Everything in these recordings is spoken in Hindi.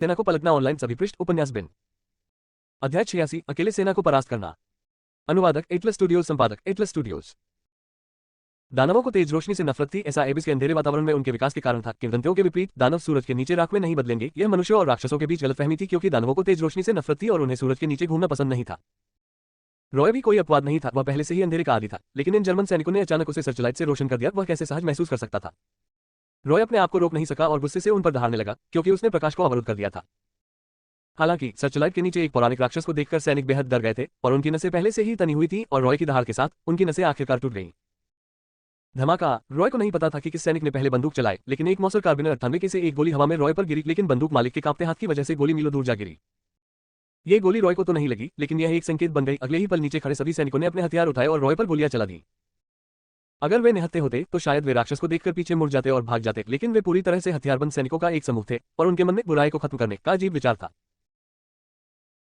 सेना को पलटना ऑनलाइन सभी पृष्ठ उपन्यास बिन। अध्याय 86 अकेले सेना को परास्त करना। अनुवादक एटलस स्टूडियोज, संपादक एटलस स्टूडियोज। दानवों को तेज रोशनी से नफरत थी, ऐसा एबिस के अंधेरे वातावरण में उनके विकास के कारण था। किंवदंतियों के विपरीत दानव सूरज के नीचे राख में नहीं बदलेंगे, यह मनुष्यों और राक्षसों के बीच गलतफहमी थी, क्योंकि दानवों को तेज रोशनी से नफरत थी और उन्हें सूरज के नीचे घूमना पसंद नहीं था। रॉय भी कोई अपवाद नहीं था, वह पहले से ही अंधेरे का आदी था, लेकिन इन जर्मन सैनिकों ने अचानक उसे सर्चलाइट से रोशन कर दिया। वह कैसे सहज महसूस कर सकता था। रॉय अपने आप को रोक नहीं सका और गुस्से से उन पर दहाड़ने लगा, क्योंकि उसने प्रकाश को अवरुद्ध कर दिया था। हालांकि सर्चलाइट के नीचे एक पौराणिक राक्षस को देखकर सैनिक बेहद डर गए थे और उनकी नसें पहले से ही तनी हुई थी और रॉय की दहाड़ के साथ उनकी नसें आखिरकार टूट गईं। धमाका। रॉय को नहीं पता था कि किस सैनिक ने पहले बंदूक चलाई, लेकिन एक मॉसर कार्बिनर 98 के से एक गोली हवा में रॉय पर गिरी, लेकिन बंदूक मालिक के कांपते हाथ की वजह से गोली मीलों दूर जा गिरी। ये गोली रॉय को तो नहीं लगी, लेकिन यह एक संकेत बन गई। अगले ही पल नीचे खड़े सभी सैनिकों ने अपने हथियार उठाए और रॉय पर गोलियां चला दी। अगर वे निहत्थे होते तो शायद वे राक्षस को देखकर पीछे मुड़ जाते और भाग जाते, लेकिन वे पूरी तरह से हथियारबंद सैनिकों का एक समूह थे और उनके मन में बुराई को खत्म करने का अजीब विचार था।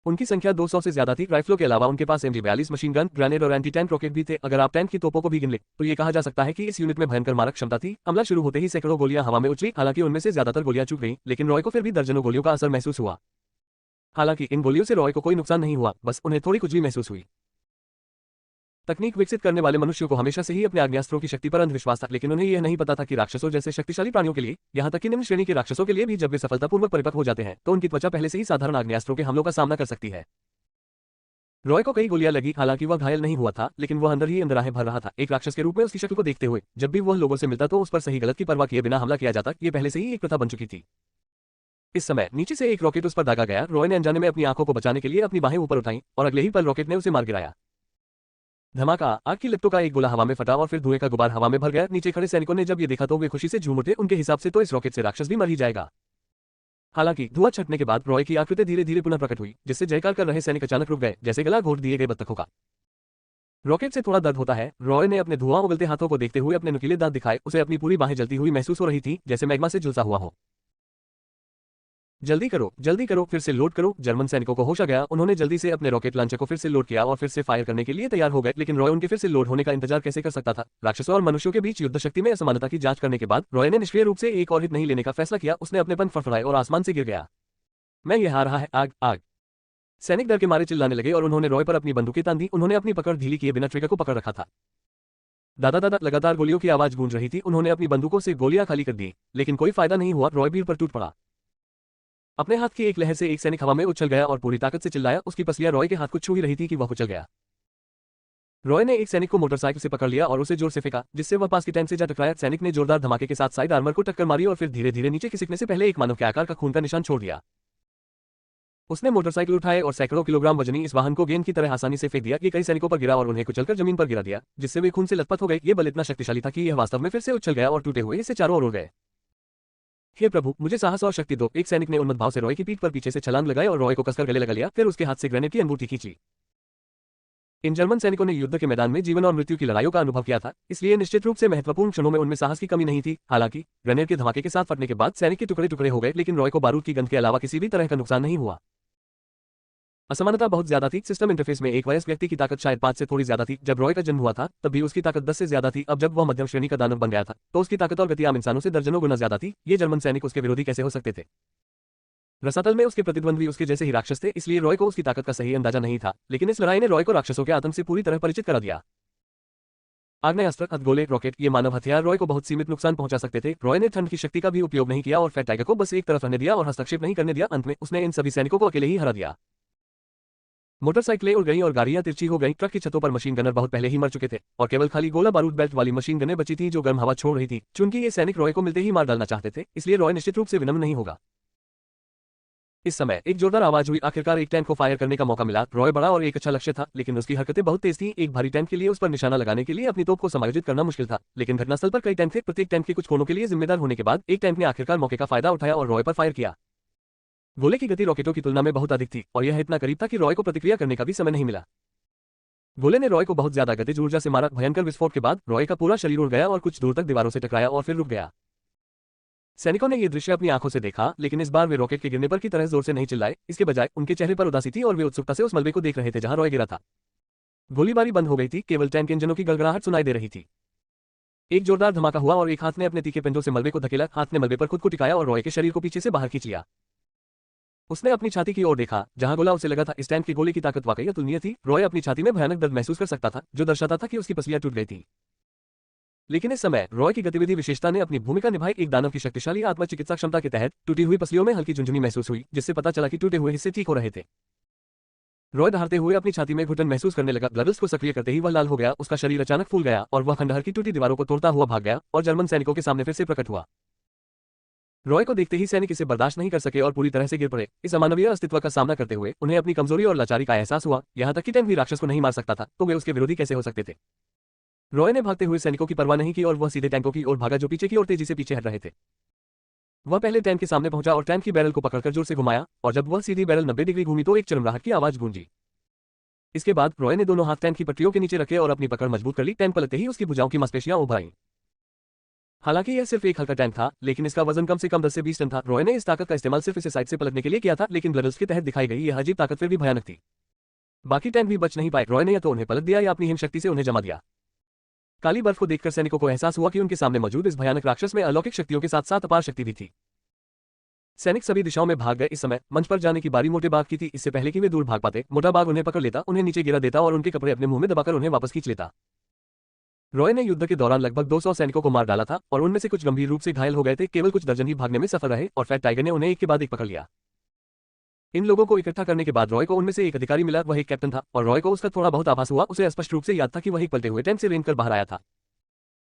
उनकी संख्या 200 से ज्यादा थी। राइफलों के अलावा उनके पास MG-42 मशीन गन, ग्रेनेड और एंटी टैंक रॉकेट भी थे। अगर आप टैंक की तोपों को भी गिन ले तो ये कहा जा सकता है कि इस यूनिट में भयंकर मारक क्षमता थी। हमला शुरू होते ही सैकड़ों गोलियां हवा में उछली, हालांकि उनमें से ज्यादातर गोलियां चूक गईं, लेकिन रॉय को फिर भी दर्जनों गोलियों का असर महसूस हुआ। हालांकि इन गोलियों से रॉय को कोई नुकसान नहीं हुआ, बस उन्हें थोड़ी खुजली महसूस हुई। तकनीक विकसित करने वाले मनुष्यों को हमेशा से ही अपने आग्नेयास्त्रों की शक्ति पर अंधविश्वास था, लेकिन उन्हें यह नहीं पता था कि राक्षसों जैसे शक्तिशाली प्राणियों के लिए, यहां तक कि निम्न श्रेणी के राक्षसों के लिए भी, जब वे सफलतापूर्वक परिपक्व हो जाते हैं तो उनकी त्वचा पहले से ही साधारण आग्नेयास्त्रों के हमलों का सामना कर सकती है। रॉय को कई गोलियां लगी, हालांकि वह घायल नहीं हुआ था, लेकिन वह अंदर ही अंदर आहें भर रहा था। एक राक्षस के रूप में उसकी शक्ल को देखते हुए जब भी वह लोगों से मिलता तो उस पर सही गलत की परवाह किए बिना हमला किया जाता। ये पहले से ही एक प्रथा बन चुकी थी। इस समय नीचे से एक रॉकेट उस पर दागा गया। रॉय ने अनजाने में अपनी आंखों को बचाने के लिए अपनी बाहें ऊपर उठाईं और अगले ही पल रॉकेट ने उसे मार गिराया। धमाका। आग की लिपटों का एक गोला हवा में फटा और फिर धुएं का गुबार हवा में भर गया। नीचे खड़े सैनिकों ने जब ये देखा तो वे खुशी से झूम उठे। उनके हिसाब से तो इस रॉकेट से राक्षस भी मर ही जाएगा। हालांकि धुआं छटने के बाद रॉय की आकृति धीरे धीरे पुनः प्रकट हुई, जिससे जयकार कर रहे सैनिक अचानक रुक गए, जैसे गला घोट दिए गए बत्तखों का। रॉकेट से थोड़ा दर्द होता है। रॉय ने अपने धुआं उगलते हाथों को देखते हुए अपने नुकीले दांत दिखाए। उसे अपनी पूरी बाहें जलती हुई महसूस हो रही थी, जैसे मैग्मा से झुलसा हुआ हो। जल्दी करो, फिर से लोड करो। जर्मन सैनिकों को होश आ गया। उन्होंने जल्दी से अपने रॉकेट लॉन्चर को फिर से लोड किया और फिर से फायर करने के लिए तैयार हो गए, लेकिन रॉय उनके फिर से लोड होने का इंतजार कैसे कर सकता था। राक्षसों और मनुष्यों के बीच युद्ध शक्ति में असमानता की जांच करने के बाद रॉय ने निष्क्रिय रूप से एक और हिट नहीं लेने का फैसला किया। उसने अपने पंख फड़फड़ाए और आसमान से गिर गया। मैं ये आ रहा है, आग आग। सैनिक डर के मारे चिल्लाने लगे और उन्होंने रॉय पर अपनी बंदूकें तान दी। उन्होंने अपनी पकड़ ढीली किए बिना ट्रिगर को पकड़ रखा था। दादा लगातार गोलियों की आवाज गूंज रही थी। उन्होंने अपनी बंदूकों से गोलियां खाली कर दी, लेकिन कोई फायदा नहीं हुआ। रॉय भीड़ पर टूट पड़ा। अपने हाथ की एक लहर से एक सैनिक हवा में उछल गया और पूरी ताकत से चिल्लाया। उसकी पसलियां रॉय के हाथ को छू ही रही थी कि वह कुचल गया। रॉय ने एक सैनिक को मोटरसाइकिल से पकड़ लिया और उसे जोर से फेंका, जिससे वह पास की टैंक से जा टकराया। सैनिक ने जोरदार धमाके के साथ साइड आर्मर को टक्कर मारी और फिर धीरे धीरे नीचे खिसकने से पहले एक मानव के आकार का खून का निशान छोड़ दिया। उसने मोटरसाइकिल उठाए और सैकड़ों किलोग्राम वजनी इस वाहन को गेंद की तरह आसानी से फेंक दिया। ये कई सैनिकों पर गिरा और उन्हें कुचलकर जमीन पर गिरा दिया, जिससे वे खून से लथपथ हो गए। ये बल इतना शक्तिशाली था कि यह वास्तव में फिर से उछल गया और टूटे हुए इससे चारों ओर उड़ गए। हे प्रभु, मुझे साहस और शक्ति दो। एक सैनिक ने उन्मत्त भाव से रॉय की पीठ पर पीछे से छलांग लगाई और रॉय को कसकर गले लगा लिया। फिर उसके हाथ से ग्रेनेड की अंगूठी खींची। इन जर्मन सैनिकों ने युद्ध के मैदान में जीवन और मृत्यु की लड़ाइयों का अनुभव किया था, इसलिए निश्चित रूप से महत्वपूर्ण क्षणों में उनमें साहस की कमी नहीं थी। हालांकि ग्रेनेड के धमाके के साथ फटने के बाद सैनिक के टुकड़े टुकड़े हो गए, लेकिन रॉय को बारूद की गंध के अलावा किसी भी तरह का नुकसान नहीं हुआ। असमानता बहुत ज्यादा थी। सिस्टम इंटरफेस में एक वयस्क व्यक्ति की ताकत शायद 5 से थोड़ी ज्यादा थी। जब रॉय का जन्म हुआ था तब भी उसकी ताकत 10 से ज्यादा थी। अब जब वह मध्यम श्रेणी का दानव बन गया था तो उसकी ताकत और गति आम इंसानों से दर्जनों गुना ज्यादा थी। ये जर्मन सैनिक उसके विरोधी कैसे हो सकते थे। रसातल में उसके प्रतिद्वंद्वी उसके जैसे ही राक्षस थे, इसलिए रॉय को उसकी ताकत का सही अंदाजा नहीं था, लेकिन इस लड़ाई ने रॉय को राक्षसों के आतंक से पूरी तरह परिचित करा दिया। आग्नेयास्त्र, हथगोले, रॉकेट, ये मानव हथियार रॉय को बहुत सीमित नुकसान पहुंचा सकते थे। रॉय ने ठंड की शक्ति का भी उपयोग नहीं किया और फैट टाइगर को बस एक तरफ रहने दिया और हस्तक्षेप नहीं करने दिया। अंत में उसने इन सभी सैनिकों को अकेले ही हरा दिया। मोटरसाइकिलें उड़ गईं और गाड़ियां तिरछी हो गईं। ट्रक की छतों पर मशीन गनर बहुत पहले ही मर चुके थे और केवल खाली गोला बारूद बेल्ट वाली मशीन गनें बची थी जो गर्म हवा छोड़ रही थी। चूंकि ये सैनिक रॉय को मिलते ही मार डालना चाहते थे, इसलिए रॉय निश्चित रूप से विनम्र नहीं होगा। इस समय एक जोरदार आवाज हुई। आखिरकार एक टैंक को फायर करने का मौका मिला। रॉय बड़ा और एक अच्छा लक्ष्य था, लेकिन उसकी हरकतें बहुत तेज थीं। एक भारी टैंक के लिए उस पर निशाना लगाने के लिए अपनी तोप को समायोजित करना मुश्किल था, लेकिन घटनास्थल पर कई टैंक थे। प्रत्येक टैंक के कुछ कोनों के लिए जिम्मेदार होने के बाद एक टैंक ने आखिरकार मौके का फायदा उठाया और रॉय पर फायर किया। गोले की गति रॉकेटों की तुलना में बहुत अधिक थी और यह इतना करीब था कि रॉय को प्रतिक्रिया करने का भी समय नहीं मिला। गोले ने रॉय को बहुत ज्यादा गतिज ऊर्जा से मारा। भयंकर विस्फोट के बाद रॉय का पूरा शरीर उड़ गया और कुछ दूर तक दीवारों से टकराया और फिर रुक गया। सैनिकों ने यह दृश्य अपनी आंखों से देखा, लेकिन इस बार वे रॉकेट के गिरने पर की तरह जोर से नहीं चिल्लाए। इसके बजाय उनके चेहरे पर उदासी थी और वे उत्सुकता से उस मलबे को देख रहे थे जहां रॉय गिरा था। गोलीबारी बंद हो गई थी, केवल टैंक इंजनों की गड़गड़ाहट सुनाई दे रही थी। एक जोरदार धमाका हुआ और एक हाथ ने अपने तीखे पंजों से मलबे को धकेला। हाथ ने मलबे पर खुद को टिकाया और रॉय के शरीर को पीछे से बाहर खींच लिया। उसने अपनी छाती की ओर देखा, जहां गोला उसे लगा था। इस टैंक की गोली की ताकत वाकई अतुलनीय थी। रॉय अपनी छाती में भयानक दर्द महसूस कर सकता था, जो दर्शाता था कि उसकी पसलियां टूट गई थी। लेकिन इस समय रॉय की गतिविधि विशेषता ने अपनी भूमिका निभाई। एक दानव की शक्तिशाली आत्म चिकित्सा क्षमता के तहत टूटी हुई पसलियों में हल्की झुंझुनी महसूस हुई, जिससे पता चला कि टूटे हुए हिस्से ठीक हो रहे थे। रॉय दहाड़ते हुए अपनी छाती में घुटन महसूस करने लगा। ग्लव्स को सक्रिय करते ही वह लाल हो गया, उसका शरीर अचानक फूल गया और वह खंडहर की टूटी दीवारों को तोड़ता हुआ भाग गया और जर्मन सैनिकों के सामने फिर से प्रकट हुआ। रॉय को देखते ही सैनिक इसे बर्दाश्त नहीं कर सके और पूरी तरह से गिर पड़े। इस अमानवीय अस्तित्व का सामना करते हुए उन्हें अपनी कमजोरी और लाचारी का एहसास हुआ। यहाँ तक कि टैंक भी राक्षस को नहीं मार सकता था, तो वे उसके विरोधी कैसे हो सकते थे। रॉय ने भागते हुए सैनिकों की परवाह नहीं की और वह सीधे टैंकों की ओर भागा, जो पीछे की ओर तेजी से पीछे हट रहे थे। वह पहले टैंक के सामने पहुंचा और टैंक की बैरल को पकड़कर जोर से घुमाया, और जब वह सीधी बैरल 90 डिग्री घूमी तो एक चरमराहट की आवाज गूंजी। इसके बाद रॉय ने दोनों हाथ टैंक की पटरियों के नीचे रखे और अपनी पकड़ मजबूत कर ली। टैंक पलटते ही उसकी भुजाओं की मांसपेशियां उभर आईं। हालांकि यह सिर्फ एक हल्का टैंक था, लेकिन इसका वजन कम से कम 10 से 20 टन था। रॉय ने इस ताकत का इस्तेमाल सिर्फ इसे साइड से पलटने के लिए किया था, लेकिन ब्लडर्स के तहत दिखाई गई यह अजीब ताकत फिर भी भयानक थी। बाकी टैंक भी बच नहीं पाए। रॉय ने या तो उन्हें पलट दिया या अपनी हिमशक्ति से उन्हें जमा दिया। काली बर्फ को देखकर सैनिकों को एहसास हुआ कि उनके सामने मौजूद इस भयानक राक्षस में अलौकिक शक्तियों के साथ साथ अपार शक्ति भी थी। सैनिक सभी दिशाओं में भाग गए। इस समय मंच पर जाने की बारी मोटे बाघ की थी। इससे पहले कि वे दूर भाग पाते, मोटा बाघ उन्हें पकड़ लेता, उन्हें नीचे गिरा देता और उनके कपड़े अपने मुंह में दबाकर उन्हें वापस खींच लेता। रॉय ने युद्ध के दौरान लगभग 200 सैनिकों को मार डाला था और उनमें से कुछ गंभीर रूप से घायल हो गए थे। केवल कुछ दर्जन ही भागने में सफल रहे और फैट टाइगर ने उन्हें एक के बाद एक पकड़ लिया। इन लोगों को इकट्ठा करने के बाद रॉय को उनमें से एक अधिकारी मिला। वह एक कैप्टन था और रॉय को उसका थोड़ा बहुत आभास हुआ। उसे स्पष्ट रूप से याद था कि वह एक पलटे हुए टैंक से रेंग कर बाहर आया था।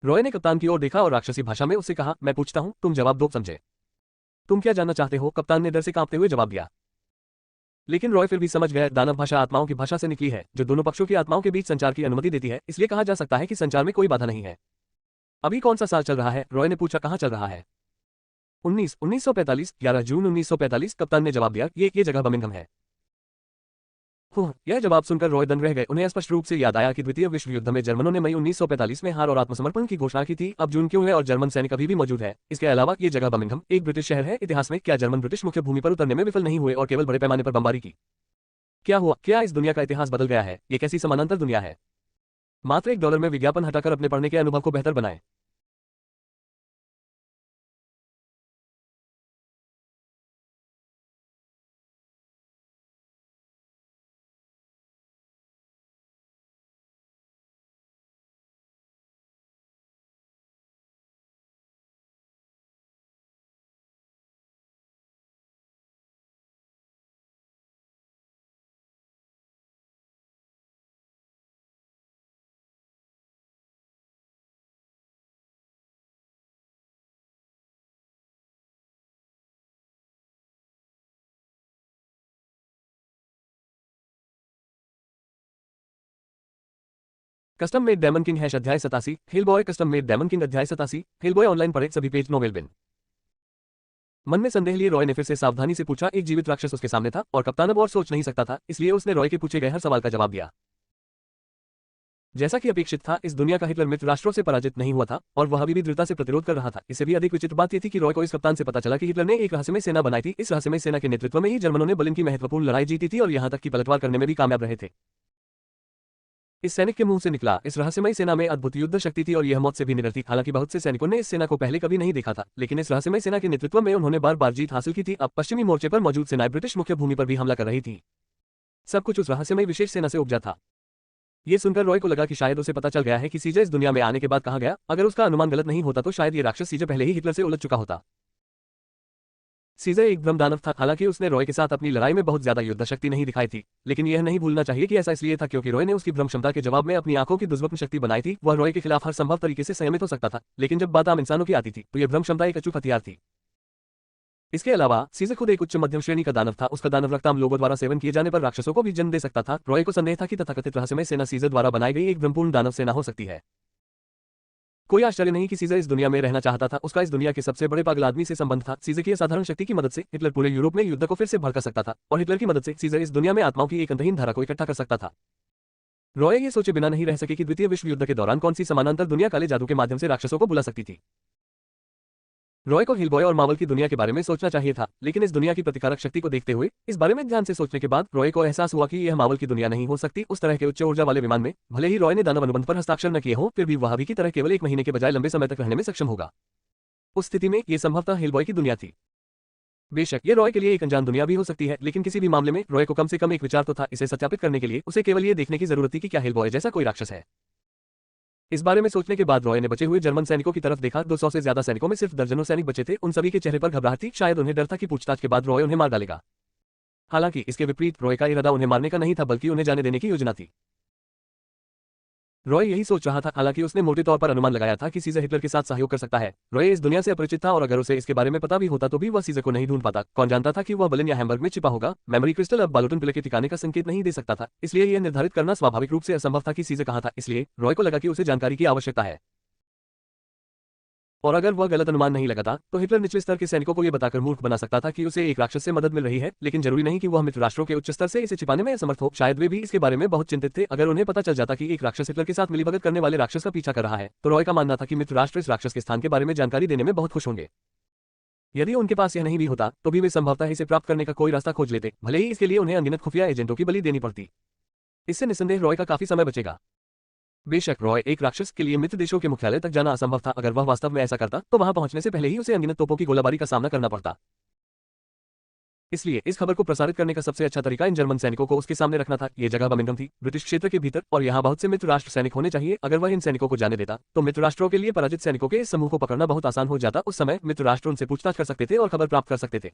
रॉय ने कप्तान की ओर देखा और राक्षसी भाषा में उससे कहा, मैं पूछता हूं, तुम जवाब दो, समझे? तुम क्या जानना चाहते हो? कप्तान ने डर से कांपते हुए जवाब दिया। लेकिन रॉय फिर भी समझ गया, दानव भाषा आत्माओं की भाषा से निकली है, जो दोनों पक्षों की आत्माओं के बीच संचार की अनुमति देती है। इसलिए कहा जा सकता है कि संचार में कोई बाधा नहीं है। अभी कौन सा साल चल रहा है? रॉय ने पूछा। कहाँ चल रहा है? 1945, 11 जून 1945, कप्तान ने जवाब दिया। ये जगह बर्मिंघम है। यह जवाब सुनकर रॉय दंग रह गए। उन्हें स्पष्ट रूप से याद आया कि द्वितीय विश्व युद्ध में जर्मनों ने मई 1945 में हार और आत्मसमर्पण की घोषणा की थी। अब जून क्यों है और जर्मन सैनिक अभी भी मौजूद है? इसके अलावा ये जगह बर्मिंघम एक ब्रिटिश शहर है। इतिहास में क्या जर्मन ब्रिटिश मुख्य भूमि पर उतरने में विफल नहीं हुए और केवल बड़े पैमाने पर बमबारी की? क्या हुआ? क्या इस दुनिया का इतिहास बदल गया है? ये कैसी समानांतर दुनिया है? मात्र $1 में विज्ञापन हटाकर अपने पढ़ने के अनुभव को बेहतर बनाएं। Custom made daemon king hash अध्याय 87, Hellboy custom made daemon king अध्याय 87, हेलबॉय ऑनलाइन पढ़े सभी पेज नोवेल बिन। मन में संदेह लिए रॉय ने फिर से सावधानी से पूछा। एक जीवित राक्षस उसके सामने था और कप्तान अब और सोच नहीं सकता था, इसलिए उसने रॉय के पूछे गए हर सवाल का जवाब दिया। जैसा कि अपेक्षित था, इस दुनिया का हिटलर मित्र राष्ट्रों से पराजित नहीं हुआ था और वह अभी भी दृढ़ता से प्रतिरोध कर रहा था। इससे भी अधिक विचित्र बात यह थी कि रॉय को इस कप्तान से पता चला कि हिटलर ने एक रहस्यमय सेना बनाई थी। इस रहस्यमय सेना के नेतृत्व में ही जर्मनों ने बर्लिन की महत्वपूर्ण लड़ाई जीती थी और यहां तक कि पलटवार करने में भी कामयाब रहे थे। इस सैनिक के मुंह से निकला, इस रहस्यमय सेना में अद्भुत युद्ध शक्ति थी और यह मौत से भी निडर थी। हालांकि बहुत से सैनिकों ने इस सेना को पहले कभी नहीं देखा था, लेकिन इस रहस्यमय सेना के नेतृत्व में उन्होंने बार बार जीत हासिल की थी। अब पश्चिमी मोर्चे पर मौजूद सेनाएं ब्रिटिश मुख्य भूमि पर भी हमला कर रही थी। सब कुछ उस रहस्यमय विशेष सेना से उपजा था। ये सुनकर रॉय को लगा कि शायद उसे पता चल गया है कि सीजे इस दुनिया में आने के बाद कहाँ गया। अगर उसका अनुमान गलत नहीं होता तो शायद ये राक्षस सीजे पहले ही हिटलर से उलझ चुका होता। सीजे एक ब्रह्म दानव था। हालांकि उसने रॉय के साथ अपनी लड़ाई में बहुत ज्यादा युद्ध शक्ति नहीं दिखाई थी, लेकिन यह नहीं भूलना चाहिए कि ऐसा इसलिए था क्योंकि रॉय ने उसकी ब्रह्म क्षमता के जवाब में अपनी आंखों की दुर्लभ शक्ति बनाई थी। वह रॉय के खिलाफ हर संभव तरीके से संयमित हो सकता था, लेकिन जब बात आम इंसानों की आती थी तो यह ब्रह्म क्षमता एक अचूक हथियार थी। इसके अलावा सीजे खुद एक उच्च मध्यम श्रेणी का दानव था। उसका दानव रक्त आम लोगों द्वारा सेवन किए जाने पर राक्षसों को भी जन्म दे सकता था। रॉय को संदेह था कि तथाकथित रहस्यमय सेना सीजे द्वारा बनाई गई एक ब्रह्मपूर्ण दानव सेना हो सकती है। कोई आश्चर्य नहीं कि सीजर इस दुनिया में रहना चाहता था। उसका इस दुनिया के सबसे बड़े पागल आदमी से संबंध था। सीजर की असाधारण शक्ति की मदद से हिटलर पूरे यूरोप में युद्ध को फिर से भड़का सकता था और हिटलर की मदद से सीजर इस दुनिया में आत्माओं की एक अंतहीन धारा को इकट्ठा कर सकता था। रॉय ये सोचे बिना नहीं रह सके कि द्वितीय विश्व युद्ध के दौरान कौन सी समानांतर दुनिया काले जादू के माध्यम से राक्षसों को बुला सकती थी। रॉय को हिलबॉय और मार्वल की दुनिया के बारे में सोचना चाहिए था, लेकिन इस दुनिया की प्रतिकारक शक्ति को देखते हुए इस बारे में ध्यान से सोचने के बाद रॉय को एहसास हुआ कि यह मार्वल की दुनिया नहीं हो सकती। उस तरह के उच्च ऊर्जा वाले विमान में भले ही रॉय ने दानव अनुबंध पर हस्ताक्षर न किए हों, फिर भी वह अभी की तरह केवल 1 महीने के बजाय लंबे समय तक रहने में सक्षम होगा। उस स्थिति में यह संभवतः हिलबॉय की दुनिया थी। बेशक ये रॉय के लिए एक अनजान दुनिया भी हो सकती है, लेकिन किसी भी मामले में रॉय को कम से कम एक विचार तो था। इसे सत्यापित करने के लिए उसे केवल ये देखने की जरूरत थी कि क्या हेलबॉय जैसा कोई राक्षस है। इस बारे में सोचने के बाद रॉय ने बचे हुए जर्मन सैनिकों की तरफ देखा। 200 से ज्यादा सैनिकों में सिर्फ दर्जनों सैनिक बचे थे। उन सभी के चेहरे पर घबराहट थी। शायद उन्हें डर था कि पूछताछ के बाद रॉय उन्हें मार डालेगा। हालांकि इसके विपरीत रॉय का इरादा उन्हें मारने का नहीं था, बल्कि उन्हें जाने देने की योजना थी। रॉय यही सोच रहा था, हालांकि उसने मोटे तौर पर अनुमान लगाया था कि सीजर हिटलर के साथ सहयोग कर सकता है। रॉय इस दुनिया से अपरिचित था और अगर उसे इसके बारे में पता भी होता तो भी वह सीजर को नहीं ढूंढ पाता। कौन जानता था कि वह बर्लिन या हैम्बर्ग में छिपा होगा। मेमोरी क्रिस्टल अब बालोटन पिलर के ठिकाने का संकेत नहीं दे सकता था, इसलिए यह निर्धारित करना स्वाभाविक रूप से असंभव था कि सीजर कहाँ था। इसलिए रॉय को लगा कि उसे जानकारी की आवश्यकता है, और अगर वह गलत अनुमान नहीं लगाता तो हिटलर निचले स्तर के सैनिकों को यह बताकर मूर्ख बना सकता था कि उसे एक राक्षस से मदद मिल रही है, लेकिन जरूरी नहीं कि वह मित्र राष्ट्रों के उच्च स्तर से इसे छिपाने में असमर्थ हो। शायद वे भी इसके बारे में बहुत चिंतित थे। अगर उन्हें पता चल जाता कि एक राक्षस हिटलर के साथ मिलीभगत करने वाले राक्षस का पीछा कर रहा है, तो रॉय का मानना था कि मित्र राष्ट्र इस राक्षस के स्थान के बारे में जानकारी देने में बहुत खुश होंगे। यदि उनके पास यह नहीं भी होता तो भी वे संभवतः इसे प्राप्त करने का कोई रास्ता खोज लेते, भले ही इसके लिए उन्हें अनगिनत खुफिया एजेंटों की बलि देनी पड़ती। इससे निस्संदेह रॉय का काफी समय बचेगा। बेशक रॉय एक राक्षस के लिए मित्र देशों के मुख्यालय तक जाना असंभव था। अगर वह वास्तव में ऐसा करता तो वहां पहुंचने से पहले ही उसे अनगिनत तोपों की गोलाबारी का सामना करना पड़ता। इसलिए इस खबर को प्रसारित करने का सबसे अच्छा तरीका इन जर्मन सैनिकों को उसके सामने रखना था। ये जगह बर्मिंघम थी, ब्रिटिश क्षेत्र के भीतर, और यहाँ बहुत से मित्र राष्ट्र सैनिक होने चाहिए। अगर वह इन सैनिकों को जाने देता तो मित्र राष्ट्रों के लिए पराजित सैनिकों के इस समूह को पकड़ना बहुत आसान हो जाता। उस समय मित्र राष्ट्र उनसे पूछताछ कर सकते थे और खबर प्राप्त कर सकते थे।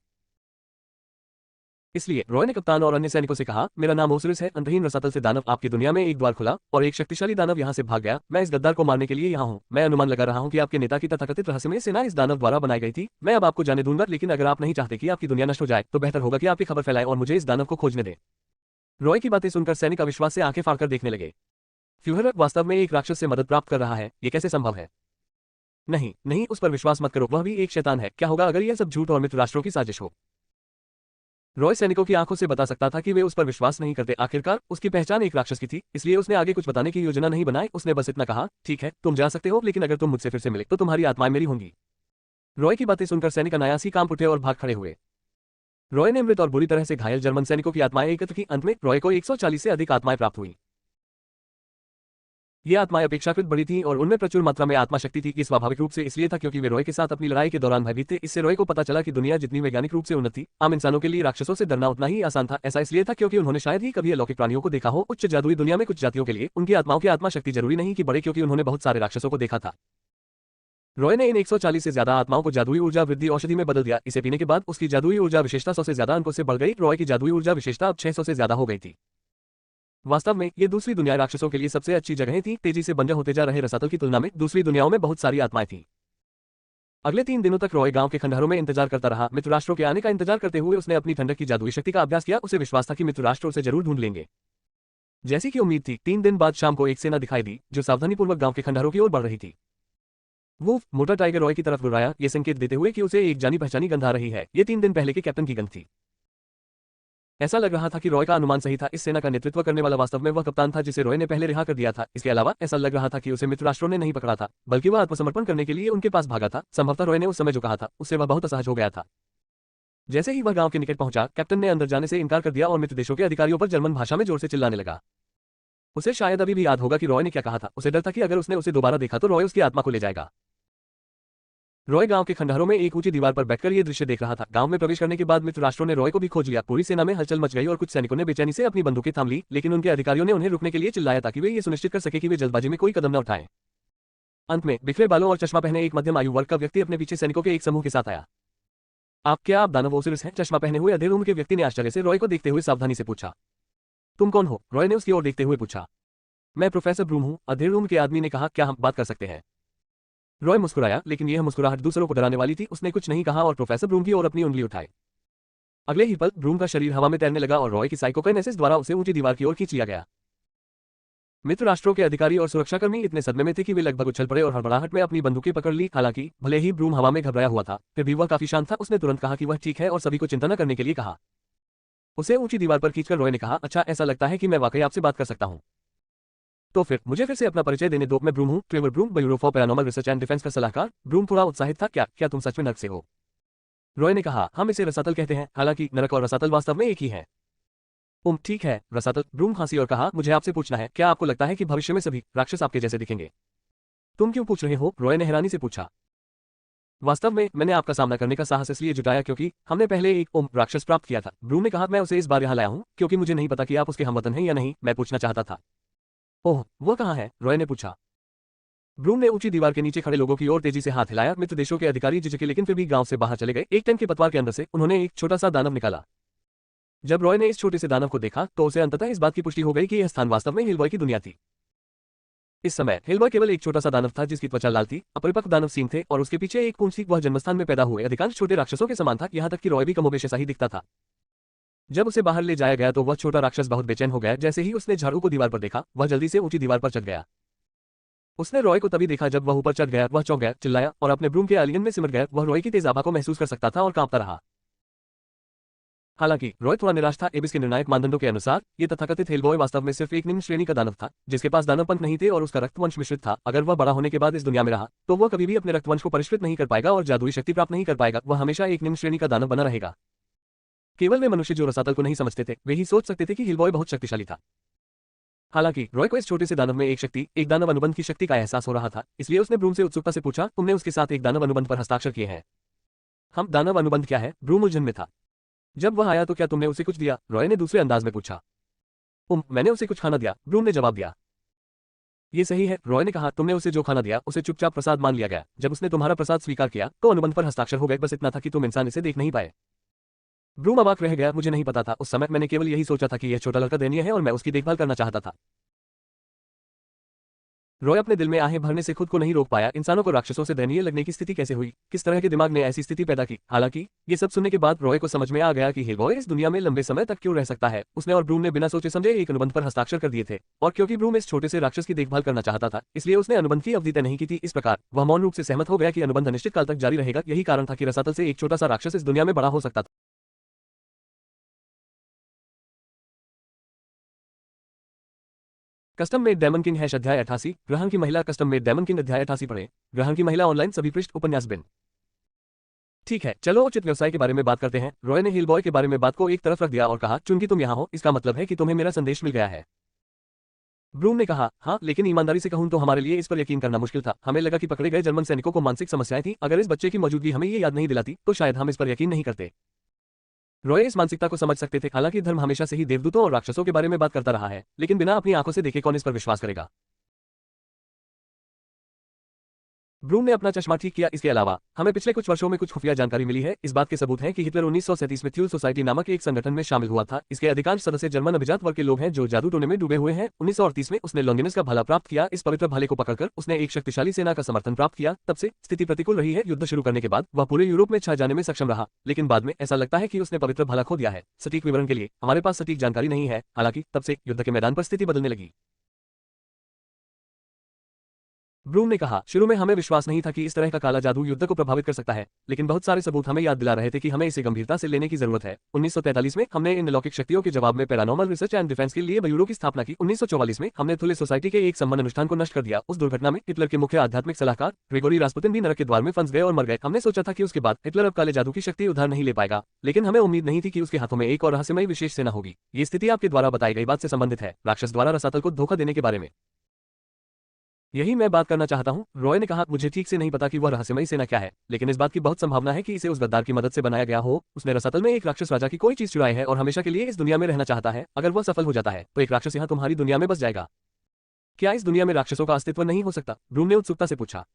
इसलिए रॉय ने कप्तान और अन्य सैनिकों से कहा, मेरा नाम ओसिरिस है, अंतहीन रसातल से दानव आपकी दुनिया में एक द्वार खुला और एक शक्तिशाली दानव यहाँ से भाग गया। मैं इस गद्दार को मारने के लिए यहाँ हूँ। मैं अनुमान लगा रहा हूँ कि आपके नेता की तथाकथित रहस्यमय सेना इस दानव द्वारा बनाई गई थी। मैं अब आपको जाने दूंगा, लेकिन अगर आप नहीं चाहते कि आपकी दुनिया नष्ट हो जाए तो बेहतर होगा कि आप ये खबर फैलाएं और मुझे इस दानव को खोजने दें। रॉय की बातें सुनकर सैनिक अविश्वास से आंखें फाड़कर देखने लगे। फ्यूहर वास्तव में एक राक्षस से मदद प्राप्त कर रहा है, ये कैसे संभव है? नहीं नहीं, उस पर विश्वास मत करो, वह भी एक शैतान है। क्या होगा अगर यह सब झूठ और मित्र राष्ट्रों की साजिश हो? रॉय सैनिकों की आंखों से बता सकता था कि वे उस पर विश्वास नहीं करते। आखिरकार उसकी पहचान एक राक्षस की थी, इसलिए उसने आगे कुछ बताने की योजना नहीं बनाई। उसने बस इतना कहा, ठीक है तुम जा सकते हो, लेकिन अगर तुम मुझसे फिर से मिले तो तुम्हारी आत्माएं मेरी होंगी। रॉय की बातें सुनकर सैनिक अनायास ही कांप उठे और भाग खड़े हुए। रॉय ने मृत और बुरी तरह से घायल जर्मन सैनिकों की आत्माएं एकत्र की। अंत में रॉय को 140 से अधिक आत्माएं प्राप्त हुई। ये आत्माएं अपेक्षाकृत बड़ी थीं और उनमें प्रचुर मात्रा में आत्मा शक्ति थी। ये स्वाभाविक रूप से इसलिए था क्योंकि वे रॉय के साथ अपनी लड़ाई के दौरान भयभीत थे। इससे रॉय को पता चला कि दुनिया जितनी वैज्ञानिक रूप से उन्नत थी, आम इंसानों के लिए राक्षसों से डरना उतना ही आसान था। ऐसा इसलिए था क्योंकि उन्होंने शायद ही कभी अलौकिक प्राणियों को देखा हो। उच्च जादुई दुनिया में कुछ जातियों के लिए उनकी आत्माओं की आत्मा शक्ति जरूरी नहीं कि बढ़े, क्योंकि उन्होंने बहुत सारे राक्षसों को देखा था। रॉय ने इन 140 से ज्यादा आत्माओं को जादुई ऊर्जा वृद्धि औषधि में बदल दिया। इसे पीने के बाद उसकी जादुई ऊर्जा विशेषता 100 से ज्यादा अंकों से बढ़ गई। रॉय की जादुई ऊर्जा विशेषता अब 600 से ज्यादा हो गई थी। वास्तव में ये दूसरी दुनिया राक्षसों के लिए सबसे अच्छी जगहें थी। तेजी से बंजर होते जा रहे रसातल की तुलना में दूसरी दुनियाओं में बहुत सारी आत्माएं थीं। अगले 3 दिनों तक रॉय गांव के खंडहरों में इंतजार करता रहा। मित्र राष्ट्रों के आने का इंतजार करते हुए उसने अपनी ठंडक की जादुई शक्ति का अभ्यास किया। उसे विश्वास था कि मित्र राष्ट्र उसे जरूर ढूंढ लेंगे। जैसी कि उम्मीद थी, 3 दिन बाद शाम को एक सेना दिखाई दी जो सावधानीपूर्वक गांव के खंडहरों की ओर बढ़ रही थी। वुल्फ मोटा टाइगर रॉय की तरफ गुर्राया, ये संकेत देते हुए कि उसे एक जानी पहचानी गंध आ रही है। ये 3 दिन पहले के कैप्टन की गंध थी। ऐसा लग रहा था कि रॉय का अनुमान सही था। इस सेना का नेतृत्व करने वाला वास्तव में वह कप्तान था जिसे रॉय ने पहले रिहा कर दिया था। इसके अलावा ऐसा लग रहा था कि उसे मित्र राष्ट्रों ने नहीं पकड़ा था, बल्कि वह आत्मसमर्पण करने के लिए उनके पास भागा था। संभवतः रॉय ने उस समय जो कहा था उससे वह बहुत असहज हो गया था। जैसे ही वह गांव के निकट पहुंचा, कैप्टन ने अंदर जाने से इनकार कर दिया और मित्र देशों के अधिकारियों पर जर्मन भाषा में जोर से चिल्लाने लगा। उसे शायद अभी भी याद होगा कि रॉय ने क्या कहा था। उसे डर था कि अगर उसने उसे दोबारा देखा तो रॉय उसकी आत्मा को ले जाएगा। रॉय गांव के खंडहरों में एक ऊंची दीवार पर बैठकर यह दृश्य देख रहा था। गांव में प्रवेश करने के बाद मित्र राष्ट्रों ने रॉय को भी खोज लिया। पूरी सेना में हलचल मच गई और कुछ सैनिकों ने बेचैनी से अपनी बंदूकें थाम ली, लेकिन उनके अधिकारियों ने उन्हें रुकने के लिए चिल्लाया ताकि वे ये सुनिश्चित कर सके कि वे जल्दबाजी में कोई कदम न उठाएं। अंत में बिखरे बालों और चश्मा पहने एक मध्यम आयु वर्ग का व्यक्ति अपने पीछे सैनिकों के एक समूह के साथ आया। आप दानव ओसिरिस हैं? चश्मा पहने हुए अधेड़ उम्र के व्यक्ति ने आश्चर्य से रॉय को देखते हुए सावधानी से पूछा। तुम कौन हो? रॉय ने उसकी ओर देखते हुए पूछा। मैं प्रोफेसर ब्रूम हूं, अधेड़ उम्र के आदमी ने कहा। क्या हम बात कर सकते हैं? रॉय मुस्कुराया, लेकिन यह मुस्कुराहट दूसरों को डराने वाली थी। उसने कुछ नहीं कहा और प्रोफेसर ब्रूम की ओर अपनी उंगली उठाई। अगले ही पल ब्रूम का शरीर हवा में तैरने लगा और रॉय की साइकोकाइनेसिस द्वारा उसे ऊंची दीवार की ओर खींच लिया गया। मित्र राष्ट्रों के अधिकारी और सुरक्षाकर्मी इतने सदमे में थे कि वे लगभग उछल पड़े और हड़बड़ाहट में अपनी बंदूकें पकड़ ली। हालांकि भले ही ब्रूम हवा में घबराया हुआ था, फिर भी वह काफी शांत था। उसने तुरंत कहा कि वह ठीक है और सभी को चिंता न करने के लिए कहा। उसे ऊंची दीवार पर खींचकर रॉय ने कहा, अच्छा ऐसा लगता है कि मैं वाकई आपसे बात कर सकता हूं। तो फिर मुझे फिर से अपना परिचय देने दो। मैं ब्रूम हूं, Trevor Broom, bureau for paranormal research and defence का सलाहकार। ब्रूम थोड़ा उत्साहित था। क्या तुम सच में नर्क से हो? रॉय ने कहा, हम इसे रसातल कहते हैं। हालांकि नरक और रसातल वास्तव में एक ही है। ठीक है, रसातल। ब्रूम हंसी और कहा, मुझे आपसे पूछना है, क्या आपको लगता है कि भविष्य में सभी राक्षस आपके जैसे दिखेंगे? तुम क्यों पूछ रहे हो? रॉय ने हैरानी से पूछा। वास्तव में मैंने आपका सामना करने का साहस इसलिए जुटाया क्योंकि हमने पहले एक ओम राक्षस प्राप्त किया था। ब्रूम ने कहा, मैं उसे इस बार यहाँ लाया हूँ क्योंकि मुझे नहीं पता कि आप उसके हमवतन हैं या नहीं, मैं पूछना चाहता था। ओह, वो कहाँ है? रॉय ने पूछा। ब्रूम ने ऊंची दीवार के नीचे खड़े लोगों की ओर तेजी से हाथ हिलाया। मित्र देशों के अधिकारी झिझके लेकिन फिर भी गांव से बाहर चले गए। एक टन के पतवार के अंदर से उन्होंने एक छोटा सा दानव निकाला। जब रॉय ने इस छोटे से दानव को देखा तो उसे अंततः इस बात की पुष्टि हो गई कि यह स्थान वास्तव में हिलबॉय की दुनिया थी। इस समय हिलबॉय केवल एक छोटा सा दानव था जिसकी त्वचा लाल थी, अपरिपक्व दानव सींग थे और उसके पीछे एक पूंछ थी। वह जन्मस्थान में पैदा हुए अधिकांश छोटे राक्षसों के समान था, यहाँ तक कि रॉय भी कमोबेश ऐसा ही दिखता था। जब उसे बाहर ले जाया गया तो वह छोटा राक्षस बहुत बेचैन हो गया। जैसे ही उसने झाड़ू को दीवार पर देखा, वह जल्दी से ऊंची दीवार पर चढ़ गया। उसने रॉय को तभी देखा जब वह ऊपर चढ़ गया। वह चौंक गया, चिल्लाया और अपने ब्रूम के आलिंगन में सिमट गया। वह रॉय की तेज आभा को महसूस कर सकता था और कांपता रहा। हालांकि रॉय थोड़ा निराश था। एबिस के निर्णायक मानदंडों के अनुसार ये तथाकथित हेलबॉय वास्तव में सिर्फ एक निम्न श्रेणी का दानव था जिसके पास दानव पंख नहीं थे और उसका रक्तवंश मिश्रित था। अगर वह बड़ा होने के बाद इस दुनिया में रहा तो वह कभी भी अपने रक्तवंश को परिष्कृत नहीं कर पाएगा और जादुई शक्ति प्राप्त नहीं कर पाएगा। वह हमेशा एक निम्न श्रेणी का दानव बना रहेगा। केवल वे मनुष्य जो रसातल को नहीं समझते थे वे ही सोच सकते थे कि हिलबॉय बहुत शक्तिशाली था। हालांकि रॉय को इस छोटे से दानव में एक दानव अनुबंध की शक्ति का एहसास हो रहा था, इसलिए उसने ब्रूम से उत्सुकता से पूछा, तुमने उसके साथ एक दानव अनुबंध पर हस्ताक्षर किए हैं? हम दानव अनुबंध क्या है? ब्रूम उलझन में था। जब वह आया तो क्या तुमने उसे कुछ दिया? रॉय ने दूसरे अंदाज में पूछा। मैंने उसे कुछ खाना दिया, ब्रूम ने जवाब दिया। ये सही है, रॉय ने कहा, तुमने उसे जो खाना दिया उसे चुपचाप प्रसाद मान लिया गया। जब उसने तुम्हारा प्रसाद स्वीकार किया तो अनुबंध पर हस्ताक्षर हो गए। बस इतना था कि तुम इंसान इसे देख नहीं पाए। ब्रूम अबाक रह गया। मुझे नहीं पता था। उस समय मैंने केवल यही सोचा था कि यह छोटा लड़का दयनीय है और मैं उसकी देखभाल करना चाहता था। रॉय अपने दिल में आहें भरने से खुद को नहीं रोक पाया। इंसानों को राक्षसों से दयनीय लगने की स्थिति कैसे हुई? किस तरह के दिमाग ने ऐसी स्थिति पैदा की? हालांकि ये सब सुनने के बाद रॉय को समझ में आ गया कि हिलबॉय इस दुनिया में लंबे समय तक क्यों रह सकता है। उसने और ब्रूम ने बिना सोचे समझे एक अनुबंध पर हस्ताक्षर कर दिए थे और क्योंकि ब्रूम इस छोटे से राक्षस की देखभाल करना चाहता था इसलिए उसने अनुबंध की अवधि तय नहीं की थी। इस प्रकार वह मौन रूप से सहमत हो गया कि अनुबंध अनिश्चित काल तक जारी रहेगा। यही कारण था कि रसातल से एक छोटा सा राक्षस इस दुनिया में बड़ा हो सकता था। Custom made daemon king hash अध्याय 88 ग्रहण की महिला। कस्टम मेड डेमन किंग अध्याय 88 पढ़ें। ग्रहण की महिला ऑनलाइन सभी पृष्ठ उपन्यास बिन। ठीक है, चलो उचित व्यवसाय के बारे में बात करते हैं। रॉय ने हिलबॉय के बारे में बात को एक तरफ रख दिया और कहा, चूंकि तुम यहाँ हो इसका मतलब है कि तुम्हें मेरा संदेश मिल गया है। ब्रूम ने कहा, हाँ, लेकिन ईमानदारी से कहूं तो हमारे लिए इस पर यकीन करना मुश्किल था। हमें लगा कि पकड़े गए जर्मन सैनिकों को मानसिक समस्याएं थी। अगर इस बच्चे की मौजूदगी हमें ये याद नहीं दिलाती तो शायद हम इस पर यकीन नहीं करते। रॉय इस मानसिकता को समझ सकते थे। हालांकि धर्म हमेशा से ही देवदूतों और राक्षसों के बारे में बात करता रहा है, लेकिन बिना अपनी आंखों से देखे कौन इस पर विश्वास करेगा? ब्रूम ने अपना चश्मा ठीक किया। इसके अलावा हमें पिछले कुछ वर्षों में कुछ खुफिया जानकारी मिली है। इस बात के सबूत हैं कि हिटलर 1937 में थ्यूल सोसाइटी नामक एक संगठन में शामिल हुआ था। इसके अधिकांश सदस्य जर्मन अभिजात वर्ग के लोग हैं जो जादू टोने में डूबे हुए हैं। 1938 में उसने लॉन्गिनस का भाला प्राप्त किया। इस पवित्र भाले को पकड़कर उसने एक शक्तिशाली सेना का समर्थन प्राप्त किया। तब से स्थिति प्रतिकूल रही है। युद्ध शुरू करने के बाद वह पूरे यूरोप में छा जाने में सक्षम रहा, लेकिन बाद में ऐसा लगता है कि उसने पवित्र भाला खो दिया है। सटीक विवरण के लिए हमारे पास सटीक जानकारी नहीं है। हालांकि तब से युद्ध के मैदान पर स्थिति बदलने लगी। ब्रूम ने कहा, शुरू में हमें विश्वास नहीं था कि इस तरह का काला जादू युद्ध को प्रभावित कर सकता है, लेकिन बहुत सारे सबूत हमें याद दिला रहे थे कि हमें इसे गंभीरता से लेने की जरूरत है। 1943 में हमने इन अलौकिक शक्तियों के जवाब में पैरानॉर्मल रिसर्च एंड डिफेंस के लिए ब्यूरो की स्थापना की। 1944 में हमने थुले सोसाइटी के एक सम्मान अनुष्ठान को नष्ट कर दिया। उस दुर्घटना में हिटलर के मुख्य आध्यात्मिक सलाहकार ग्रेगोरी रास्पुतिन भी नरक के द्वार में फंस गए और मर गए। हमने सोचा था कि उसके बाद हिटलर अब काले जादू की शक्ति उधार नहीं ले पाएगा, लेकिन हमें उम्मीद नहीं थी कि उसके हाथों में एक और रहस्यमयी विशेष सेना होगी। ये स्थिति आपके द्वारा बताई गई बात से संबंधित है, राक्षस द्वारा रसातल को धोखा देने के बारे में। यही मैं बात करना चाहता हूं, रॉय ने कहा। मुझे ठीक से नहीं पता कि वह रहस्यमयी सेना क्या है, लेकिन इस बात की बहुत संभावना है कि इसे उस गद्दार की मदद से बनाया गया हो। उसने रसातल में एक राक्षस राजा की कोई चीज चुराई है और हमेशा के लिए इस दुनिया में रहना चाहता है। अगर वह सफल हो जाता है तो एक राक्षस यहाँ तुम्हारी दुनिया में बस जाएगा। क्या इस दुनिया में राक्षसों का अस्तित्व नहीं हो सकता? ब्रूम ने उत्सुकता से पूछा।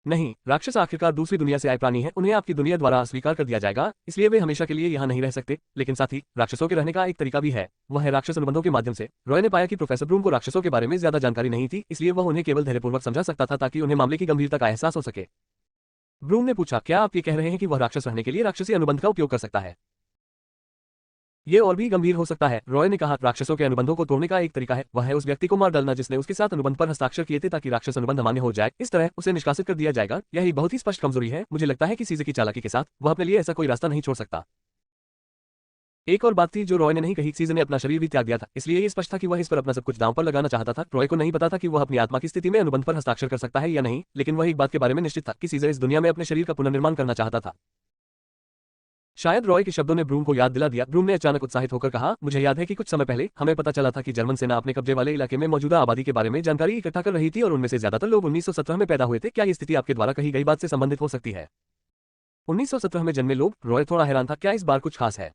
नहीं, राक्षस आखिरकार दूसरी दुनिया से आए प्राणी हैं। उन्हें आपकी दुनिया द्वारा अस्वीकार कर दिया जाएगा, इसलिए वे हमेशा के लिए यहाँ नहीं रह सकते। लेकिन साथ ही राक्षसों के रहने का एक तरीका भी है, वह है राक्षस अनुबंधों के माध्यम से। रॉय ने पाया कि प्रोफेसर ब्रूम को राक्षसों के बारे में ज्यादा जानकारी नहीं थी, इसलिए वह उन्हें केवल धैर्यपूर्वक समझा सकता था ताकि उन्हें मामले की गंभीरता का एहसास हो सके। ब्रूम ने पूछा, क्या आप ये कह रहे हैं कि वह राक्षस रहने के लिए राक्षसी अनुबंध का उपयोग कर सकता है? ये और भी गंभीर हो सकता है, रॉय ने कहा। राक्षसों के अनुबंधों को तोड़ने का एक तरीका है, वह है उस व्यक्ति को मार डालना जिसने उसके साथ अनुबंध पर हस्ताक्षर किए थे, ताकि राक्षस अनुबंध अमान्य हो जाए। इस तरह उसे निष्कासित कर दिया जाएगा। यह एक बहुत ही स्पष्ट कमजोरी है। मुझे लगता है कि सीजे की चालाकी के साथ वह अपने लिए ऐसा कोई रास्ता नहीं छोड़ सकता। एक और बात थी जो रॉय ने नहीं कही, सीजे ने अपना शरीर भी त्याग दिया था, इसलिए ये स्पष्ट था कि वह इस पर अपना सब कुछ दांव पर लगाना चाहता था। रॉय को नहीं पता था कि वह अपनी आत्मा की स्थिति में अनुबंध पर हस्ताक्षर कर सकता है या नहीं, लेकिन वह एक बात के बारे में निश्चित था कि सीजे इस दुनिया में अपने शरीर का पुनर्निर्माण करना चाहता था। शायद रॉय के शब्दों ने ब्रूम को याद दिला दिया। ब्रूम ने अचानक उत्साहित होकर कहा, मुझे याद है कि कुछ समय पहले हमें पता चला था कि जर्मन सेना अपने कब्जे वाले इलाके में मौजूदा आबादी के बारे में जानकारी इकट्ठा कर रही थी और उनमें से ज्यादातर लोग 1917 में पैदा हुए थे। क्या ये स्थिति आपके द्वारा कही गई बात से संबंधित हो सकती है? 1917 में जन्मे लोग? रॉय थोड़ा हैरान था। क्या इस बार कुछ खास है?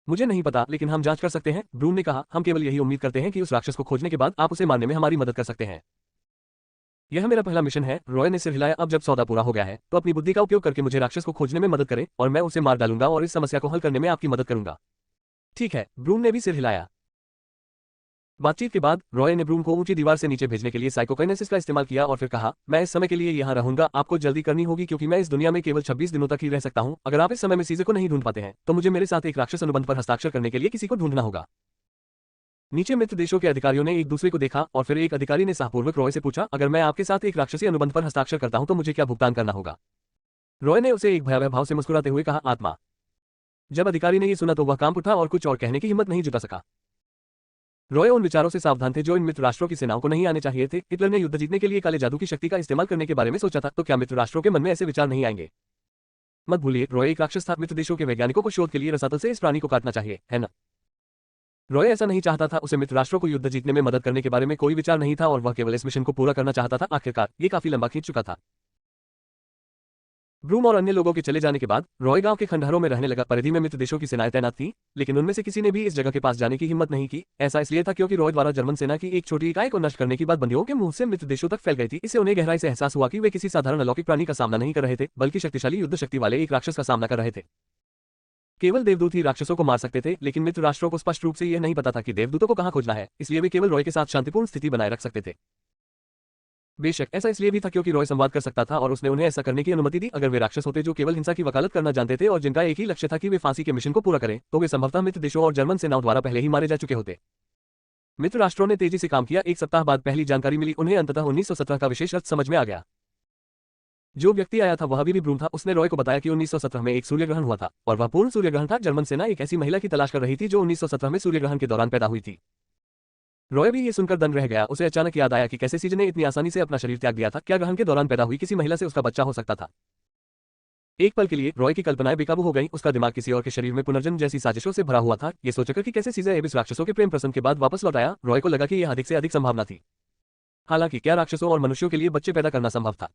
मुझे नहीं पता, लेकिन हम जांच कर सकते हैं, ब्रूम ने कहा। हम केवल यही उम्मीद करते हैं कि उस राक्षस को खोजने के बाद आप उसे मारने में हमारी मदद कर सकते हैं। यह मेरा पहला मिशन है, रॉय ने सिर हिलाया। अब जब सौदा पूरा हो गया है तो अपनी बुद्धि का उपयोग करके मुझे राक्षस को खोजने में मदद करें और मैं उसे मार डालूंगा और इस समस्या को हल करने में आपकी मदद करूंगा। ठीक है, ब्रूम ने भी सिर हिलाया। बातचीत के बाद रॉय ने ब्रूम को ऊंची दीवार से नीचे भेजने के लिए साइकोकाइनेसिस का इस्तेमाल किया और फिर कहा, मैं इस समय के लिए यहां रहूंगा, आपको जल्दी करनी होगी क्योंकि मैं इस दुनिया में केवल 26 दिनों तक ही रह सकता हूं। अगर आप इस समय में सीजे को नहीं ढूंढ पाते हैं तो मुझे मेरे साथ एक राक्षस अनुबंध पर हस्ताक्षर करने के लिए किसी को ढूंढना होगा। नीचे मित्र देशों के अधिकारियों ने एक दूसरे को देखा और फिर एक अधिकारी ने साहपूर्वक रॉय से पूछा, अगर मैं आपके साथ एक राक्षसी अनुबंध पर हस्ताक्षर करता हूं तो मुझे क्या भुगतान करना होगा? रॉय ने उसे एक भयावह भाव से मुस्कुराते हुए कहा, आत्मा। जब अधिकारी ने यह सुना तो वह कांप उठा और कुछ और कहने की हिम्मत नहीं जुटा सका। रॉय उन विचारों से सावधान थे जो इन मित्र राष्ट्रों की सेनाओं को नहीं आने चाहिए थे। हिटलर ने युद्ध जीतने के लिए काले जादू की शक्ति का इस्तेमाल करने के बारे में सोचा था, तो क्या मित्र राष्ट्रों के मन में ऐसे विचार नहीं आएंगे? मत भूलिए, रॉय एक राक्षस था। मित्र देशों के वैज्ञानिकों को शोध के लिए रसातल से इस प्राणी को काटना चाहिए, है ना? रॉय ऐसा नहीं चाहता था। उसे मित्र राष्ट्रों को युद्ध जीतने में मदद करने के बारे में कोई विचार नहीं था और वह केवल इस मिशन को पूरा करना चाहता था। आखिरकार ये काफी लंबा खींच चुका था। ब्रूम और अन्य लोगों के चले जाने के बाद रॉय गांव के खंडहरों में रहने लगा। परिधि में मित्र देशों की सेनाएं तैनात थीं, लेकिन उनमें से किसी ने भी इस जगह के पास जाने की हिम्मत नहीं की। ऐसा इसलिए था क्योंकि रॉय द्वारा जर्मन सेना की एक छोटी इकाई को नष्ट करने की बात बंदियों के मुंह से मित्र देशों तक फैल गई थी। इससे उन्हें गहराई से एहसास हुआ कि वे किसी साधारण अलौकिक प्राणी का सामना नहीं कर रहे थे, बल्कि शक्तिशाली युद्ध शक्ति वाले एक राक्षस का सामना कर रहे थे। केवल देवदूत ही राक्षसों को मार सकते थे, लेकिन मित्र राष्ट्रों को स्पष्ट रूप से यह नहीं पता था कि देवदूतों को कहां खोजना है, इसलिए वे केवल रॉय के साथ शांतिपूर्ण स्थिति बनाए रख सकते थे। बेशक ऐसा इसलिए भी था क्योंकि रॉय संवाद कर सकता था और उसने उन्हें ऐसा करने की अनुमति दी। अगर वे राक्षस होते जो केवल हिंसा की वकालत करना जानते थे और जिनका एक ही लक्ष्य था कि वे फांसी के मिशन को पूरा करें, तो वे संभवतः मित्र देशों और जर्मन सेनाओं द्वारा पहले ही मारे जा चुके होते। मित्र राष्ट्रों ने तेजी से काम किया। एक सप्ताह बाद पहली जानकारी मिली। उन्हें अंततः 1917 का विशेष अर्थ समझ में आ गया। जो व्यक्ति आया था वह अभी भी ब्रूम था। उसने रॉय को बताया कि 1917 में एक सूर्यग्रहण हुआ था और वह पूर्ण सूर्यग्रहण था। जर्मन सेना एक ऐसी महिला की तलाश कर रही थी जो 1917 में सूर्यग्रहण के दौरान पैदा हुई थी। रॉय भी ये सुनकर दंग रह गया। उसे अचानक याद आया कि कैसे सीजे ने इतनी आसानी से अपना शरीर त्याग दिया था। क्या ग्रहण के दौरान पैदा हुई किसी महिला से उसका बच्चा हो सकता था? एक पल के लिए रॉय की कल्पनाएं बेकाबू हो गईं। उसका दिमाग किसी और के शरीर में पुनर्जन्म जैसी साजिशों से भरा हुआ था। ये सोचकर कि कैसे सीजे एबिस राक्षसों के प्रेम प्रसंग के बाद वापस लौट आया, रॉय को लगा कि यह अधिक से अधिक संभावना थी। हालांकि क्या राक्षसों और मनुष्यों के लिए बच्चे पैदा करना संभव था?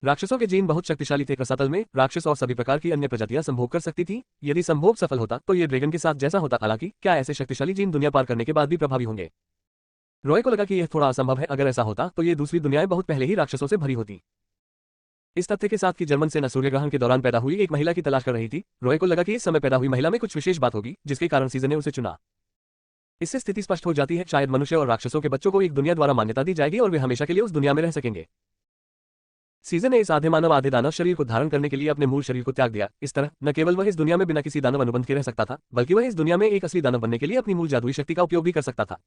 राक्षसों के जीन बहुत शक्तिशाली थे। रसातल में राक्षस और सभी प्रकार की अन्य प्रजातियां संभोग कर सकती थी। यदि संभोग सफल होता तो ये ड्रैगन के साथ जैसा होता। हालांकि क्या ऐसे शक्तिशाली जीन दुनिया पार करने के बाद भी प्रभावी होंगे? रॉय को लगा कि यह थोड़ा असंभव है। अगर ऐसा होता तो ये दूसरी दुनियाएं बहुत पहले ही राक्षसों से भरी होती। इस तथ्य के साथ कि जर्मन सेना सूर्यग्रहण के दौरान पैदा हुई एक महिला की तलाश कर रही थी, रॉय को लगा कि इस समय पैदा हुई महिला में कुछ विशेष बात होगी जिसके कारण सीजन ने उसे चुना। इससे स्थिति स्पष्ट हो जाती है, शायद मनुष्य और राक्षसों के बच्चों को एक दुनिया द्वारा मान्यता दी जाएगी और वे हमेशा के लिए उस दुनिया में रह सकेंगे। सीजन ने इस आधे मानव आधे दानव शरीर को धारण करने के लिए अपने मूल शरीर को त्याग दिया। इस तरह न केवल वह इस दुनिया में बिना किसी दानव अनुबंध के रह सकता था, बल्कि वह इस दुनिया में एक असली दानव बनने के लिए अपनी मूल जादुई शक्ति का उपयोग भी कर सकता था।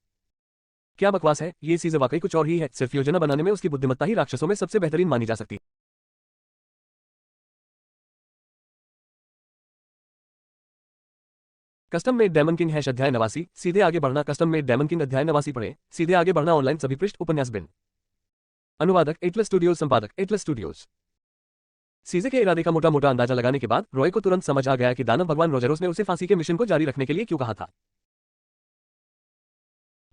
क्या बकवास है, ये सीजन वाकई कुछ और ही है। सिर्फ योजना बनाने में उसकी बुद्धिमत्ता ही राक्षसों में सबसे बेहतरीन मानी जा सकती। कस्टम मेड डेमन किंग अध्याय 89। सीधे आगे बढ़ना। कस्टम मेड डेमन किंग अध्याय 89 पढ़े। सीधे आगे बढ़ना ऑनलाइन सभी पृष्ठ उपन्यास बिन। अनुवादक एटलस स्टूडियोज, संपादक एटलस स्टूडियोज। सीजे के इरादे का मोटा मोटा अंदाजा लगाने के बाद रॉय को तुरंत समझ आ गया कि दानव भगवान रोजेरोस ने उसे फांसी के मिशन को जारी रखने के लिए क्यों कहा था।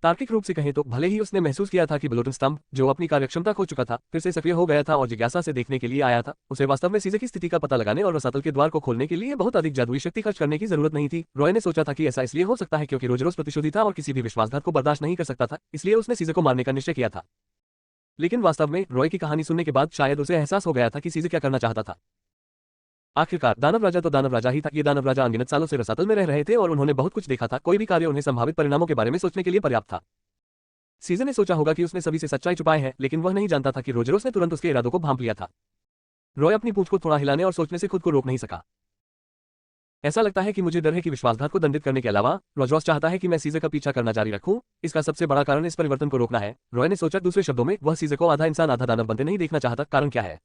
तार्किक रूप से कहें तो भले ही उसने महसूस किया था कि ब्लोटन स्तंभ, जो अपनी कार्यक्षमता खो चुका था, फिर से सक्रिय हो गया था और जिज्ञासा से देखने के लिए आया था, उसे वास्तव में सीजे की स्थिति का पता लगाने और रसातल के द्वार को खोलने के लिए बहुत अधिक जादुई शक्ति खर्च करने की जरूरत नहीं थी। रॉय ने सोचा था कि ऐसा इसलिए हो सकता है क्योंकि रोजेरोस प्रतिशोधी था और किसी भी विश्वासघात को बर्दाश्त नहीं कर सकता था, इसलिए उसने सीजे को मारने का निश्चय किया था। लेकिन वास्तव में रॉय की कहानी सुनने के बाद शायद उसे एहसास हो गया था कि सीजे क्या करना चाहता था। आखिरकार दानव राजा तो दानव राजा ही था। ये दानव राजा अनगिनत सालों से रसातल में रह रहे थे और उन्होंने बहुत कुछ देखा था। कोई भी कार्य उन्हें संभावित परिणामों के बारे में सोचने के लिए पर्याप्त था। सीजन ने सोचा होगा कि उसने सभी से सच्चाई छुपाई है, लेकिन वह नहीं जानता था कि रोजेरोस ने तुरंत उसके इरादों को भांप लिया था। रॉय अपनी पूंछ को थोड़ा हिलाने और सोचने से खुद को रोक नहीं सका। ऐसा लगता है कि मुझे डर है कि विश्वासघात को दंडित करने के अलावा रोजेरोस चाहता है कि मैं सीजे का पीछा करना जारी रखूं। इसका सबसे बड़ा कारण इस परिवर्तन को रोकना है। रॉय ने सोचा। दूसरे शब्दों में वह सीजे को आधा इंसान आधा दानव बनते नहीं देखना चाहता। कारण क्या है?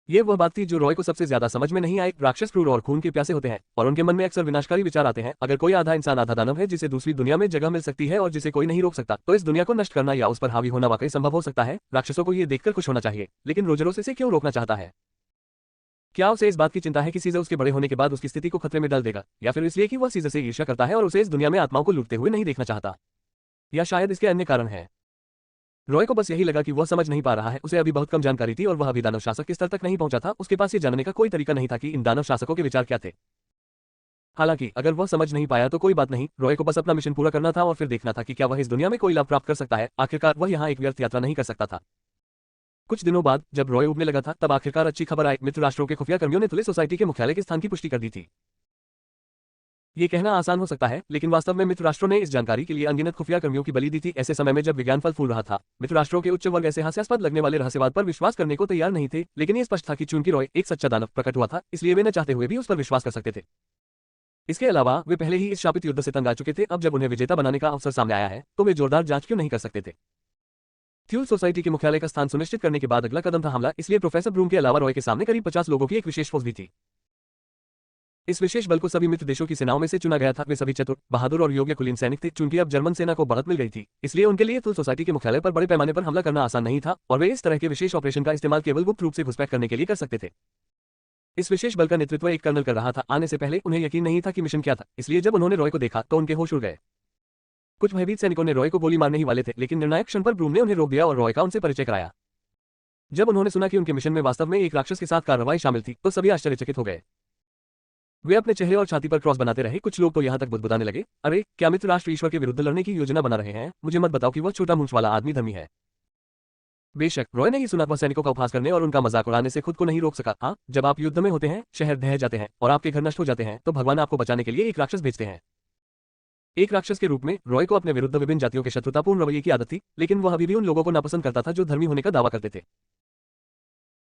ये वह बात थी जो रॉय को सबसे ज्यादा समझ में नहीं आई। राक्षस क्रूर और खून के प्यासे होते हैं और उनके मन में अक्सर विनाशकारी विचार आते हैं। अगर कोई आधा इंसान आधा दानव है जिसे दूसरी दुनिया में जगह मिल सकती है और जिसे कोई नहीं रोक सकता, तो इस दुनिया को नष्ट करना या उस पर हावी होना वाकई संभव हो सकता है। राक्षसों को ये देखकर खुश होना चाहिए, लेकिन रोजेरोस इसे क्यों रोकना चाहता है? क्या उसे इस बात की चिंता है कि सीजर उसके बड़े होने के बाद उसकी स्थिति को खतरे में डाल देगा, या फिर इसलिए कि वह सीजर से ईर्ष्या करता है और उसे इस दुनिया में आत्माओं को लूटते हुए नहीं देखना चाहता, या शायद इसके अन्य कारण हैं। रॉय को बस यही लगा कि वह समझ नहीं पा रहा है, उसे अभी बहुत कम जानकारी थी और वह अभी दानव शासक के स्तर तक नहीं पहुंचा था। उसके पास ये जानने का कोई तरीका नहीं था कि इन दानव शासकों के विचार क्या थे। हालांकि अगर वह समझ नहीं पाया तो कोई बात नहीं, रॉय को बस अपना मिशन पूरा करना था और फिर देखना था कि क्या वह इस दुनिया में कोई लाभ प्राप्त कर सकता है। आखिरकार वह यहाँ एक व्यर्थ यात्रा नहीं कर सकता था। कुछ दिनों बाद जब रॉय उगने लगा था, तब आखिरकार अच्छी खबर आई। मित्र राष्ट्रों के खुफिया कर्मियों ने तुले सोसाइटी के मुख्यालय के स्थान की पुष्टि कर दी थी। ये कहना आसान हो सकता है, लेकिन वास्तव में मित्र राष्ट्रों ने इस जानकारी के लिए अनगिनत खुफिया कर्मियों की बलि दी थी। ऐसे समय में जब विज्ञान फल फूल रहा था, मित्र राष्ट्रों के उच्च वर्ग ऐसे हास्यास्पद लगने वाले रहस्यवाद पर विश्वास करने को तैयार नहीं थे। लेकिन ये स्पष्ट था कि चूंकि रॉय एक सच्चा दानव प्रकट हुआ था, इसलिए वे न चाहते हुए भी उस पर विश्वास कर सकते थे। इसके अलावा वे पहले ही इस शापित युद्ध से तंग आ चुके थे। अब जब उन्हें विजेता बनाने का अवसर सामने आया है, तो वे जोरदार जांच क्यों नहीं कर सकते थे। थ्यूल सोसाइटी के मुख्यालय का स्थान सुनिश्चित करने के बाद अगला कदम था हमला। इसलिए प्रोफेसर ब्रूम के अलावा रॉय के सामने करीब 50 लोगों की एक विशेष फौज भी थी। इस विशेष बल को सभी मित्र देशों की सेनाओं में से चुना गया था। वे सभी चतुर, बहादुर और योग्य कुलीन सैनिक थे। चूंकि अब जर्मन सेना को बढ़त मिल गई थी, इसलिए उनके लिए थ्यूल सोसाइटी के मुख्यालय पर बड़े पैमाने पर हमला करना आसान नहीं था, और वे इस तरह के विशेष ऑपरेशन का इस्तेमाल केवल गुप्त रूप से घुसपैठ करने के लिए कर सकते थे। इस विशेष बल का नेतृत्व एक कर्नल कर रहा था। आने से पहले उन्हें यकीन नहीं था कि मिशन क्या था, इसलिए जब उन्होंने रॉय को देखा तो उनके होश उड़ गए। कुछ भयभीत सैनिकों ने रॉय को गोली मारने ही वाले थे, लेकिन निर्णायक क्षण पर ब्रूम ने उन्हें रोक दिया और रॉय का उनसे परिचय कराया। जब उन्होंने सुना कि उनके मिशन में वास्तव में एक राक्षस के साथ कार्रवाई शामिल थी, तो सभी आश्चर्यचकित हो गए। वे अपने चेहरे और छाती पर क्रॉस बनाते रहे। कुछ लोग तो यहाँ तक बुदबुदाने लगे, अरे क्या मित्र राष्ट्र ईश्वर के विरुद्ध लड़ने की योजना बना रहे हैं? मुझे मत बताओ कि वह छोटा मूंछ वाला आदमी धर्मी है। बेशक रॉय ने ही सुना, वह सैनिकों का उपहास करने और उनका मजाक उड़ाने से खुद को नहीं रोक सका। हाँ, जब आप युद्ध में होते हैं, शहर ढह जाते हैं और आपके घर नष्ट हो जाते हैं, तो भगवान आपको बचाने के लिए एक राक्षस भेजते हैं। एक राक्षस के रूप में रॉय को अपने विरुद्ध विभिन्न जातियों के शत्रुतापूर्ण रवैये की आदत थी, लेकिन वह अभी भी उन लोगों को नापसंद करता था जो धर्मी होने का दावा करते थे।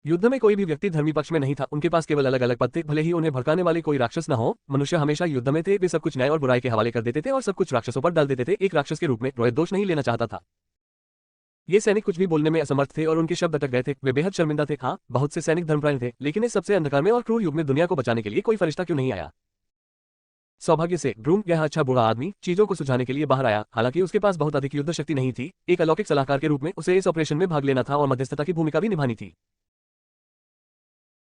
युद्ध में कोई भी व्यक्ति धर्मी पक्ष में नहीं था, उनके पास केवल अलग अलग पद थे। भले ही उन्हें भड़काने वाले कोई राक्षस न हो, मनुष्य हमेशा युद्ध में थे। वे सब कुछ न्याय और बुराई के हवाले कर देते थे और सब कुछ राक्षसों पर डाल देते थे। एक राक्षस के रूप में रॉय दोष नहीं लेना चाहता था। ये सैनिक कुछ भी बोलने में असमर्थ थे और उनके शब्द अटक गए थे। वे बेहद शर्मिंदा थे। हाँ, बहुत से सैनिक धर्मपरायण थे, लेकिन इस सबसे अंधकार में और क्रूर युग में दुनिया को बचाने के लिए कोई फरिश्ता क्यों नहीं आया? सौभाग्य से ब्रूम, यह अच्छा बुरा आदमी, चीजों को सुझाने के लिए बाहर आया। हालांकि उसके पास बहुत अधिक युद्ध शक्ति नहीं थी। एक अलौकिक सलाहकार के रूप में उसे इस ऑपरेशन में भाग लेना था और मध्यस्थता की भूमिका भी निभानी थी।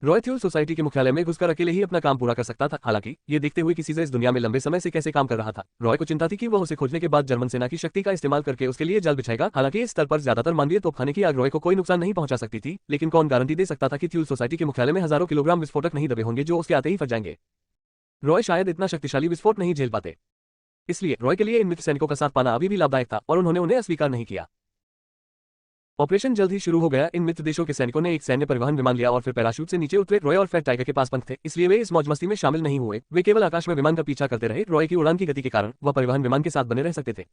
रॉय थ्यूल सोसाइटी के मुख्यालय में घुसकर अकेले ही अपना काम पूरा कर सकता था। हालांकि ये देखते हुए कि सीजर इस दुनिया में लंबे समय से कैसे काम कर रहा था, रॉय को चिंता थी कि वह उसे खोजने के बाद जर्मन सेना की शक्ति का इस्तेमाल करके उसके लिए जाल बिछाएगा। हालांकि इस स्तर पर ज्यादातर मानवीय तोपखाने की आग रॉय को कोई नुकसान नहीं पहुंचा सकती थी, लेकिन कौन गारंटी दे सकता था कि थ्यूल सोसाइटी के मुख्यालय में हजारों किलोग्राम विस्फोटक नहीं दबे होंगे जो उसके आते ही फट जाएंगे। रॉय शायद इतना शक्तिशाली विस्फोट नहीं झेल पाते, इसलिए रॉय के लिए इन मित्र सैनिकों का साथ पाना अभी भी लाभदायक था और उन्होंने उन्हें अस्वीकार नहीं किया। ऑपरेशन जल्द ही शुरू हो गया। इन मित्र देशों के सैनिकों ने एक सैन्य परिवहन विमान लिया और फिर पैराशूट से नीचे उतरे। रॉय और फैट टाइगर के पास पंख थे, इसलिए वे इस मौज मस्ती में शामिल नहीं हुए। वे केवल आकाश में विमान का पीछा करते रहे। रॉय की उड़ान की गति के कारण वह परिवहन विमान के साथ बने रह सकते थे।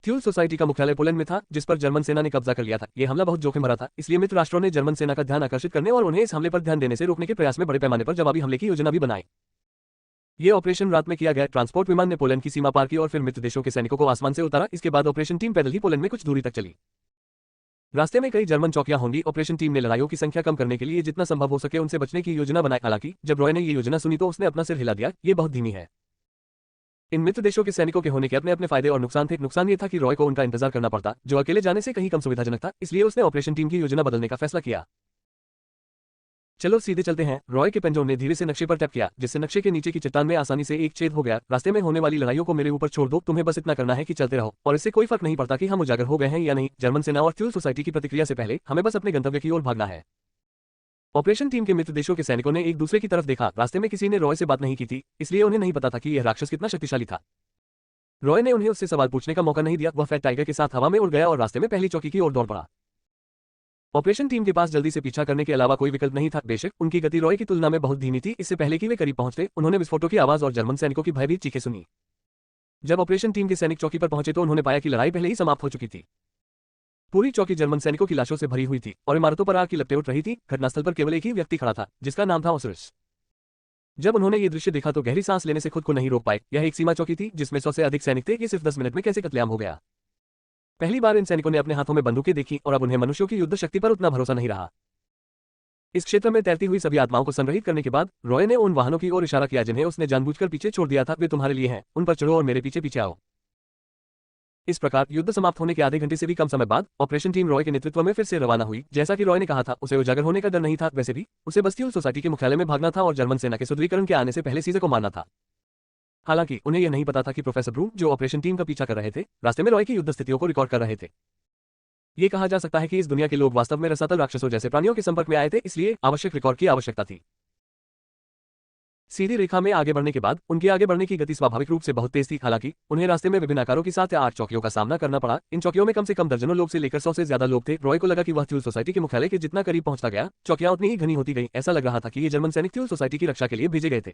थ्यूल सोसाइटी का मुख्यालय पोलैंड में था, जिस पर जर्मन सेना ने कब्जा कर लिया था। यह हमला बहुत जोखिम भरा था, इसलिए मित्र राष्ट्रों ने जर्मन सेना का ध्यान आकर्षित करने और उन्हें इस हमले पर ध्यान देने से रोकने के प्रयास में बड़े पैमाने पर जवाबी हमले की योजना भी बनाई। ये ऑपरेशन रात में किया गया। ट्रांसपोर्ट विमान ने पोलैंड की सीमा पार की और फिर मित्र देशों के सैनिकों को आसमान से उतारा। इसके बाद ऑपरेशन टीम पैदल ही पोलैंड में कुछ दूरी तक चली। रास्ते में कई जर्मन चौकियां होंगी। ऑपरेशन टीम ने लड़ाइयों की संख्या कम करने के लिए जितना संभव हो सके उनसे बचने की योजना बनाई। हालांकि जब रॉय ने ये योजना सुनी तो उसने अपना सिर हिला दिया, ये बहुत धीमी है। इन मित्र देशों के सैनिकों के होने के अपने अपने फायदे और नुकसान थे। नुकसान ये था कि रॉय को उनका इंतजार करना पड़ता, जो अकेले जाने से कहीं कम सुविधाजनक था, इसलिए उसने ऑपरेशन टीम की योजना बदलने का फैसला किया। चलो सीधे चलते हैं। रॉय के पेंजों ने धीरे से नक्शे पर टैप किया, जिससे नक्शे के नीचे की चट्टान में आसानी से एक छेद हो गया। रास्ते में होने वाली लड़ाइयों को मेरे ऊपर छोड़ दो, तुम्हें बस इतना करना है कि चलते रहो, और इससे कोई फर्क नहीं पड़ता कि हम उजागर हो गए हैं या नहीं। जर्मन सेना और थ्यूल सोसाइटी की प्रतिक्रिया से पहले हमें बस अपने गंतव्य की ओर भागना है। ऑपरेशन टीम के मित्र देशों के सैनिकों ने एक दूसरे की तरफ देखा। रास्ते में किसी ने रॉय से बात नहीं की थी, इसलिए उन्हें नहीं पता था कि यह राक्षस कितना शक्तिशाली था। रॉय ने उन्हें उससे सवाल पूछने का मौका नहीं दिया। वह फैट टाइगर के साथ हवा में उड़ गया और रास्ते में पहली चौकी की ओर दौड़ पड़ा। ऑपरेशन टीम के पास जल्दी से पीछा करने के अलावा कोई विकल्प नहीं था। बेशक उनकी गति रॉय की तुलना में बहुत धीमी थी। इससे पहले कि वे करीब पहुंचते, उन्होंने विस्फोटों की आवाज और जर्मन सैनिकों की भयभीत चीखें सुनी। जब ऑपरेशन टीम के सैनिक चौकी पर पहुंचे तो उन्होंने पाया कि लड़ाई पहले ही समाप्त हो चुकी थी। पूरी चौकी जर्मन सैनिकों की लाशों से भरी हुई थी और इमारतों पर आग की लपटें उठ रही थी। घटनास्थल पर केवल एक ही व्यक्ति खड़ा था, जिसका नाम था ओसरिस। जब उन्होंने ये दृश्य देखा तो गहरी सांस लेने से खुद को नहीं रोक पाए। यह एक सीमा चौकी थी जिसमें 100 से अधिक सैनिक थे। ये सिर्फ 10 मिनट में कैसे कत्लेआम हो गया? पहली बार इन सैनिकों ने अपने हाथों में बंदूकें देखी और अब उन्हें मनुष्यों की युद्ध शक्ति पर उतना भरोसा नहीं रहा। इस क्षेत्र में तैरती हुई सभी आत्माओं को संग्रहित करने के बाद रॉय ने उन वाहनों की ओर इशारा किया जिन्हें उसने जानबूझकर पीछे छोड़ दिया था। वे तुम्हारे लिए हैं, उन पर चढ़ो और मेरे पीछे पीछे आओ। इस प्रकार युद्ध समाप्त होने के आधे घंटे से भी कम समय बाद ऑपरेशन टीम रॉय के नेतृत्व में फिर से रवाना हुई। जैसा कि रॉय ने कहा था, उसे उजागर होने का डर नहीं था, वैसे भी उसे बस्तियोल सोसाइटी के मुख्यालय में भागना था और जर्मन सेना के सुदृढ़ीकरण के आने से पहले सीजर को मारना था। हालांकि उन्हें यह नहीं पता था कि प्रोफेसर ब्रूम, जो ऑपरेशन टीम का पीछा कर रहे थे, रास्ते में रॉय की युद्ध स्थितियों को रिकॉर्ड कर रहे थे। ये कहा जा सकता है कि इस दुनिया के लोग वास्तव में रसातल राक्षसों जैसे प्राणियों के संपर्क में आए थे, इसलिए आवश्यक रिकॉर्ड की आवश्यकता थी। सीधी रेखा में आगे बढ़ने के बाद उनके आगे बढ़ने की गति स्वाभाविक रूप से बहुत तेज थी। हालांकि उन्हें रास्ते में विभिन्न आकारों की 7 या 8 चौकियों का सामना करना पड़ा। इन चौकियों में कम से कम दर्जनों लोग से लेकर 100 से ज्यादा लोग थे। रॉय को लगा कि वह थ्यूल सोसाइटी के मुख्यालय के जितना करीब पहुंचता गया, चौकियां उतनी ही घनी होती गई। ऐसा लग रहा था कि ये जर्मन सैनिक थ्यूल सोसाइटी की रक्षा के लिए भेजे गए थे।